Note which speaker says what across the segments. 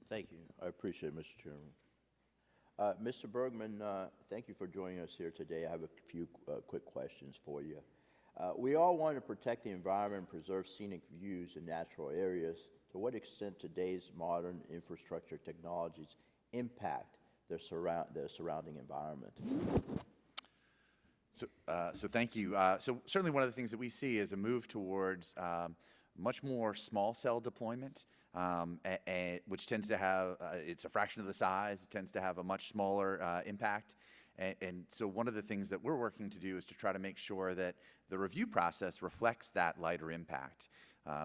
Speaker 1: Thank you. I appreciate it, Mr. Chairman. Mr. Bergman, thank you for joining us here today. I have a few quick questions for you. We all want to protect the environment and preserve scenic views in natural areas. To what extent today's modern infrastructure technologies impact the surrounding environment?
Speaker 2: So thank you. So certainly one of the things that we see is a move towards much more small cell deployment, which tends to have, it's a fraction of the size, it tends to have a much smaller impact. And so one of the things that we're working to do is to try to make sure that the review process reflects that lighter impact.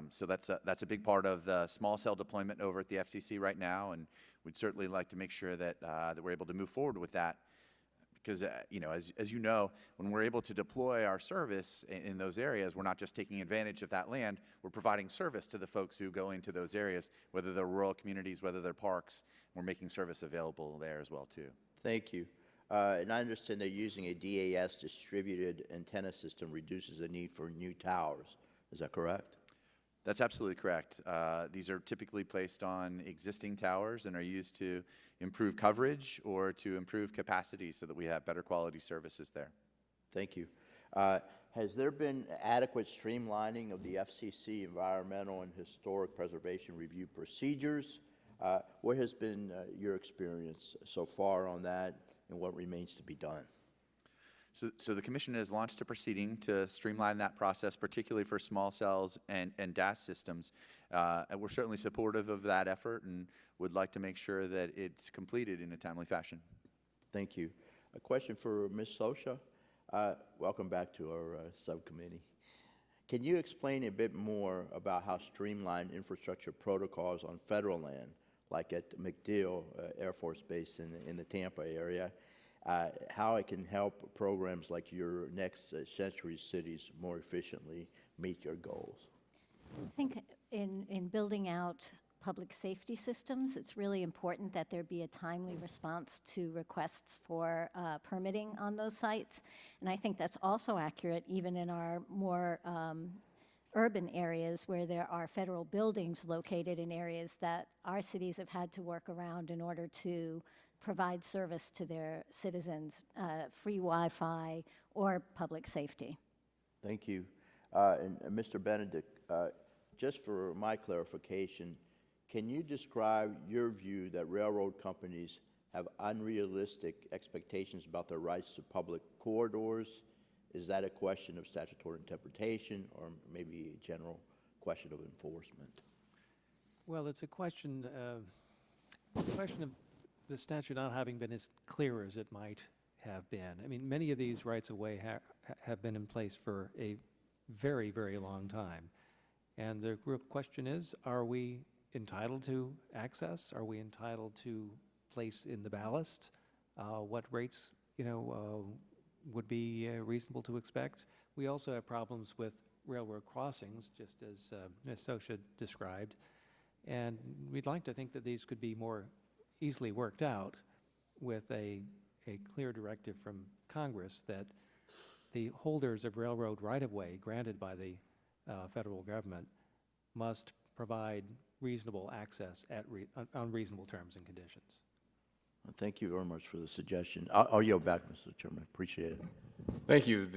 Speaker 2: So that's a big part of the small cell deployment over at the FCC right now, and we'd certainly like to make sure that, that we're able to move forward with that. Because, you know, as you know, when we're able to deploy our service in those areas, we're not just taking advantage of that land, we're providing service to the folks who go into those areas, whether they're rural communities, whether they're parks. We're making service available there as well, too.
Speaker 1: Thank you. And I understand that using a DAS distributed antenna system reduces the need for new towers. Is that correct?
Speaker 2: That's absolutely correct. These are typically placed on existing towers and are used to improve coverage or to improve capacity so that we have better quality services there.
Speaker 1: Thank you. Has there been adequate streamlining of the FCC environmental and historic preservation review procedures? What has been your experience so far on that, and what remains to be done?
Speaker 2: So the Commission has launched a proceeding to streamline that process, particularly for small cells and DAS systems. And we're certainly supportive of that effort and would like to make sure that it's completed in a timely fashion.
Speaker 1: Thank you. A question for Ms. Sosha. Welcome back to our subcommittee. Can you explain a bit more about how streamlined infrastructure protocols on federal land, like at MacDill Air Force Base in the Tampa area, how it can help programs like your next century cities more efficiently meet your goals?
Speaker 3: I think in building out public safety systems, it's really important that there be a timely response to requests for permitting on those sites. And I think that's also accurate even in our more urban areas where there are federal buildings located in areas that our cities have had to work around in order to provide service to their citizens, free Wi-Fi or public safety.
Speaker 1: Thank you. And Mr. Benedict, just for my clarification, can you describe your view that railroad companies have unrealistic expectations about their rights to public corridors? Is that a question of statutory interpretation or maybe a general question of enforcement?
Speaker 4: Well, it's a question of the statute not having been as clear as it might have been. I mean, many of these rights-of-way have been in place for a very, very long time. And the real question is, are we entitled to access? Are we entitled to place in the ballast? What rates, would be reasonable to expect? We also have problems with railroad crossings, just as Ms. Sosha described. And we'd like to think that these could be more easily worked out with a clear directive from Congress that the holders of railroad right-of-way granted by the federal government must provide reasonable access on reasonable terms and conditions.
Speaker 1: Thank you very much for the suggestion. I'll yield back, Mr. Chairman. Appreciate it.
Speaker 5: Thank you.